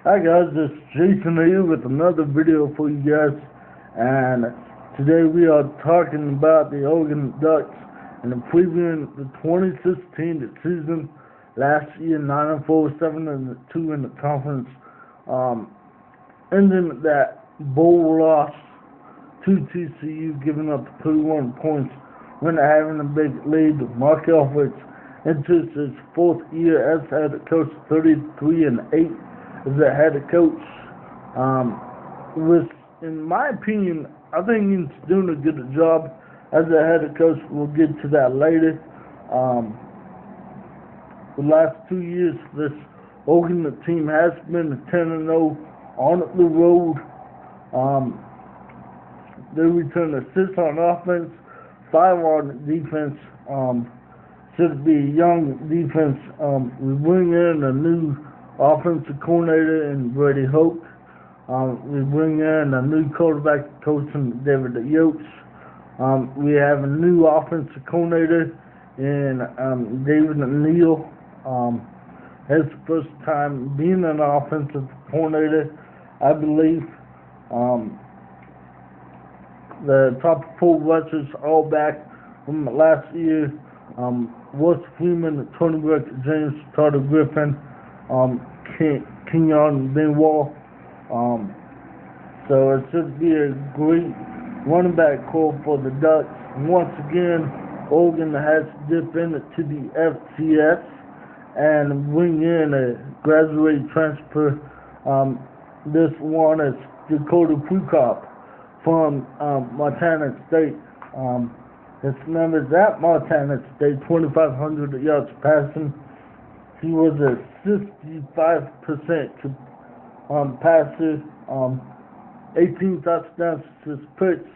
Hi guys, this is Jason here with another video for you guys, and today we are talking about the Oregon Ducks and previewing the 2016 season. Last year, 9-4, 7-2 in the conference, ending that bowl loss to TCU, giving up 31 points when having a big lead. Mark Elfrich into his fourth year as head coach, 33-8. As a head coach, with, in my opinion, I think he's doing a good job as a head coach. We'll get to that later. The last 2 years, this Oregon team has been 10-0 on the road. They return 6 on offense, 5 on defense. Should be a young defense. We bring in a new offensive coordinator in Brady Hoke. We bring in a new quarterback coach in David Yotes. We have a new offensive coordinator in David Neal. His first time being an offensive coordinator, I believe. The top 4 rushers all back from last year. Wes Freeman, Tony Burke, James Carter Griffin, Kenyon Benoit. So it should be a great running back core for the Ducks. Once again, Oregon has dipped into the FCS and bring in a graduate transfer. This one is Dakota Prukop from Montana State. His numbers at Montana State, 2,500 yards passing. He was a 65% passer, 18 touchdowns to his picks.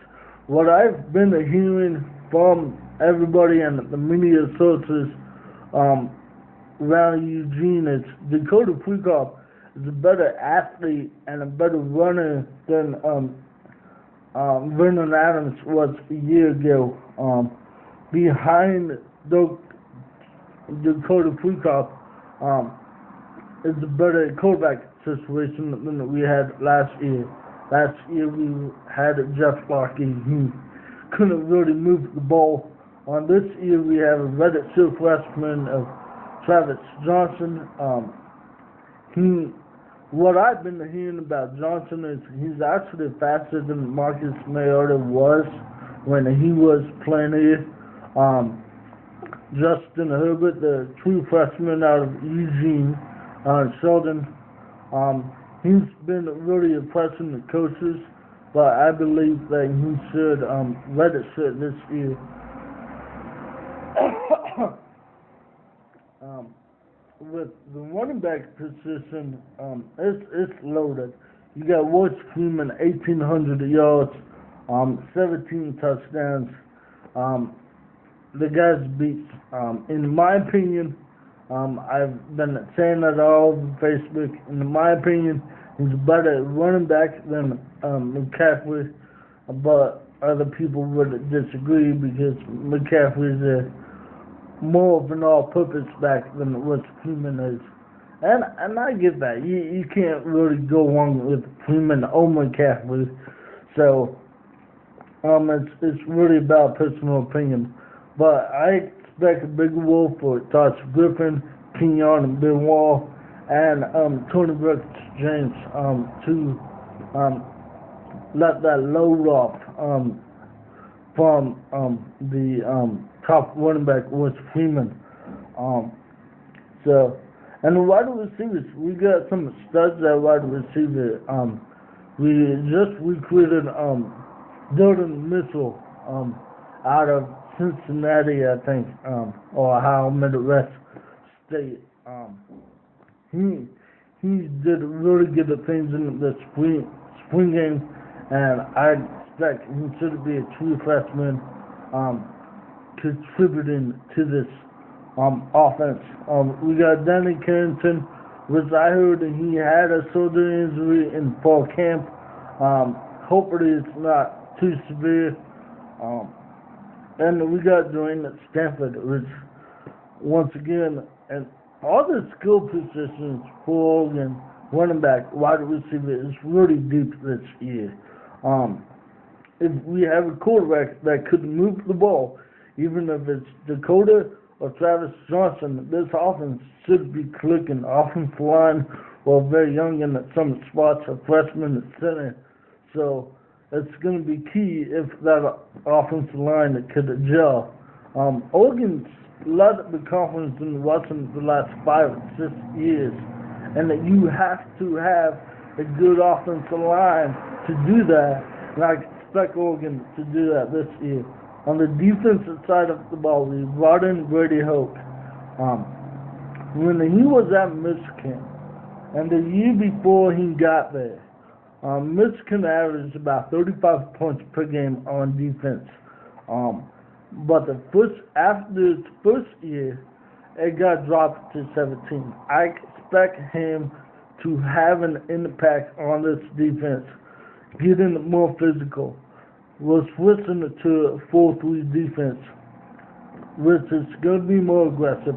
What I've been hearing from everybody and the media sources around Eugene is Dakota Prukop is a better athlete and a better runner than Vernon Adams was a year ago. Behind Dakota Prukop, is a better quarterback situation than we had last year. Last year we had Jeff Larkey. He couldn't really move the ball. On this year we have a redshirt freshman of Travis Johnson. What I've been hearing about Johnson is he's actually faster than Marcus Mariota was when he was playing here. Justin Herbert, the true freshman out of Eugene, Sheldon. He's been really impressing the coaches, but I believe that he should redshirt this year. With the running back position, it's loaded. You got Wes Freeman, 1,800 yards, 17 touchdowns. The guy's beats. In my opinion, I've been saying that all over Facebook. In my opinion, he's a better running back than McCaffrey, but other people would disagree because McCaffrey's more of an all-purpose back than what Freeman is. And I get that. You can't really go wrong with Freeman or McCaffrey. So, it's really about personal opinion. But I expect a big role for Tosh Griffin, Kenyon Benoit, and Tony Brooks James to let that load off from the top running back was Freeman. So, and the wide receivers, we got some studs at wide receiver. We just recruited Jordan Mitchell out of Cincinnati, I think, or Ohio Midwest State. He did really good things in the spring game, and I expect he should be a true freshman contributing to this offense. We got Danny Carrington, which I heard he had a shoulder injury in fall camp. Hopefully it's not too severe. And we got Dwayne at Stanford, which once again, and all the skill positions for Oregon running back, wide receiver is really deep this year. If we have a quarterback that could move the ball, even if it's Dakota or Travis Johnson, this offense should be clicking. Offensive line, well, very young in some spots, a freshman at center. So it's going to be key if that offensive line could gel. Oregon's led the conference in rushing the last 5 or 6 years, and that you have to have a good offensive line to do that, and I expect Oregon to do that this year. On the defensive side of the ball, we brought in Brady Hoke. When he was at Michigan, and the year before he got there, Michigan averaged about 35 points per game on defense. But after his first year, it got dropped to 17. I expect him to have an impact on this defense, getting more physical. We're switching to a 4-3 defense, which is going to be more aggressive.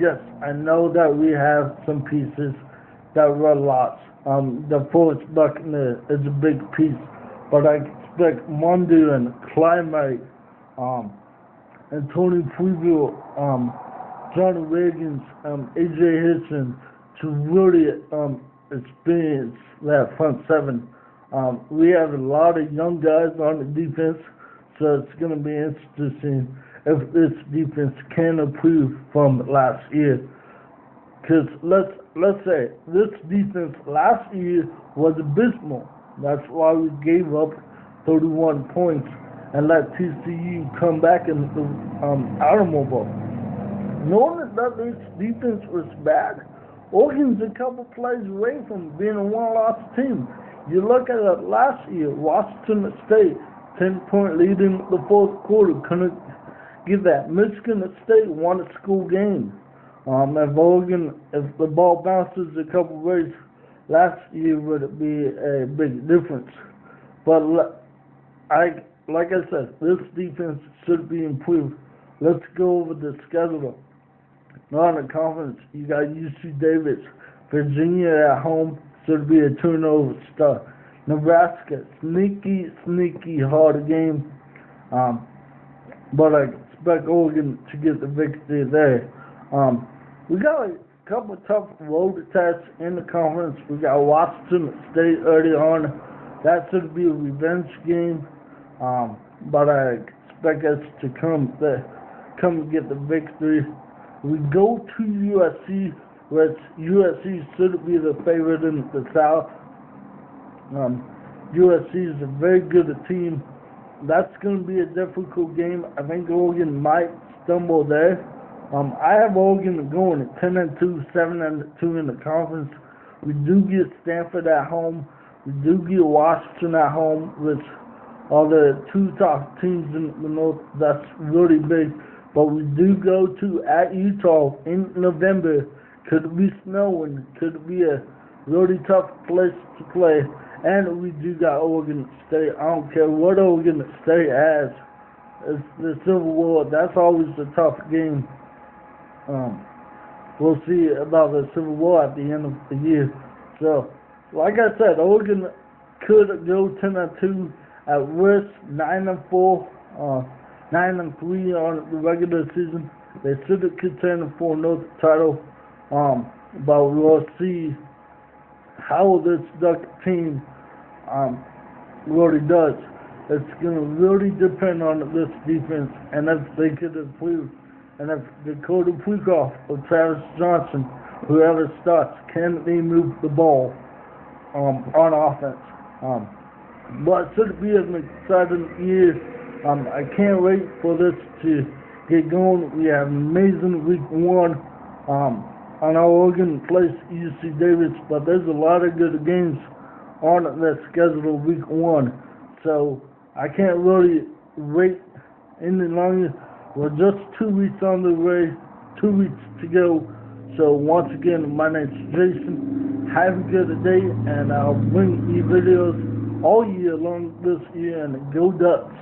Yes, I know that we have some pieces that run lots. The Forrest Buckner is a big piece, but I expect Mondu and Climate, and Tony Previll, Johnny Wiggins, AJ Hitchens to really experience that front seven. We have a lot of young guys on the defense, so it's going to be interesting if this defense can improve from last year. Because let's say this defense last year was abysmal. That's why we gave up 31 points and let TCU come back in the automobile. Knowing that this defense was bad, Oregon's a couple plays away from being a one-loss team. You look at it last year, Washington State, 10-point lead in the fourth quarter, couldn't give that. Michigan State won a school game. If the ball bounces a couple ways last year, would it be a big difference? But like I said, this defense should be improved. Let's go over the schedule. On the conference, you got UC Davis, Virginia at home, should be a turnover start. Nebraska, sneaky hard game, but I expect Oregon to get the victory there. We got a couple of tough road tests in the conference. We got Washington State early on. That should be a revenge game, but I expect us to come and get the victory. We go to USC, which USC should be the favorite in the South. USC is a very good team. That's going to be a difficult game. I think Oregon might stumble there. I have Oregon going at 10-2, 7-2 in the conference. We do get Stanford at home. We do get Washington at home, which are the two top teams in the North. That's really big. But we do go at Utah in November. Could it be snowing? Could it be a really tough place to play? And we do got Oregon State. I don't care what Oregon State has. It's the Civil War. That's always a tough game. We'll see about the Civil War at the end of the year. So, like I said, Oregon could go 10-2 at worst, 9-4, 9-3 on the regular season. They should contend for another title. But we'll see how this Duck team really does. It's going to really depend on this defense and if they could improve. And if Dakota Prukop or Travis Johnson, whoever starts, can they move the ball on offense? But it should be an exciting year. I can't wait for this to get going. We have an amazing week 1. I know Oregon plays UC Davis, but there's a lot of good games on that schedule week 1. So I can't really wait any longer. We're just 2 weeks on the way, 2 weeks to go. So once again, my name's Jason. Have a good day, and I'll bring you videos all year long this year, and go Ducks.